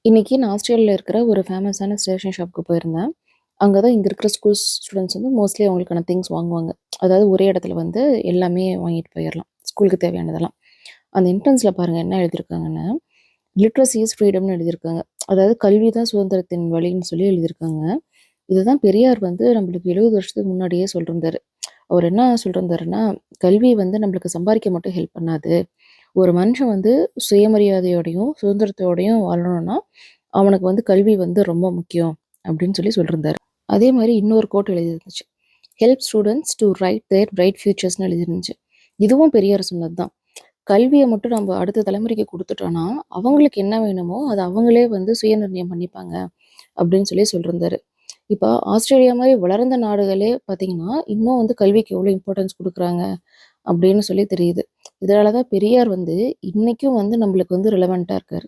இன்னைக்கு நான் ஆஸ்திரேலியால இருக்கிற ஒரு ஃபேமஸான ஸ்டேஷனரி ஷாப்க்கு போயிருந்தேன். அங்க தான் இங்க இருக்கிற ஸ்டூடண்ட்ஸ் வந்து மோஸ்ட்லி அவங்களுக்கான திங்ஸ் வாங்குவாங்க. அதாவது ஒரே இடத்துல வந்து எல்லாமே வாங்கிட்டு போயிரலாம். ஸ்கூலுக்கு தேவையானதெல்லாம். அந்த என்ட்ரன்ஸ்ல பாருங்க என்ன எழுதியிருக்காங்கன்னு, லிட்ரசி இஸ் ஃப்ரீடம்னு எழுதியிருக்காங்க. அதாவது கல்வி தான் சுதந்திரத்தின் வழின்னு சொல்லி எழுதியிருக்காங்க. இதுதான் பெரியார் வந்து நம்மளுக்கு 70 வருஷத்துக்கு முன்னாடியே சொல்லிருந்தாரு. அவர் என்ன சொல்லிருந்தாருன்னா, கல்வி வந்து நம்மளுக்கு சம்பாரிக்க மட்டும் ஹெல்ப் பண்ணாது. ஒரு மனுஷன் வந்து சுயமரியாதையோடையும், சுதந்திரத்தோடையும் வாழணும்னா, அவனுக்கு வந்து கல்வி வந்து ரொம்ப முக்கியம் அப்படின்னு சொல்லி சொல்லியிருந்தாரு. அதே மாரி இன்னொரு கோட் எழுதியிருந்துச்சு. Help students to write their bright ஃபியூச்சர்ஸ்ன்னு எழுதிருந்துச்சு. இதுவும் பெரியார் சொன்னது தான். கல்விய மட்டும் நம்ம அடுத்த தலைமுறைக்கு குடுத்துட்டோம்னா, அவங்களுக்கு என்ன வேணுமோ அத அவங்களே வந்து சுயநிர்ணயம் பண்ணிப்பாங்க அப்படின்னு சொல்லி சொல்லியிருந்தாரு. இப்ப ஆஸ்திரேலியா மாரி வளர்ந்த நாடுகளே பார்த்தீங்கன்னா, இன்னும் வந்து கல்விக்கு எவ்வளோ இம்பார்ட்டன்ஸ் குடுக்குறாங்க அப்படின்னு சொல்லி தெரியுது. இதனால தான் பெரியார் வந்து இன்னைக்கும் வந்து நம்மளுக்கு வந்து ரிலவென்ட்டா இருக்காரு.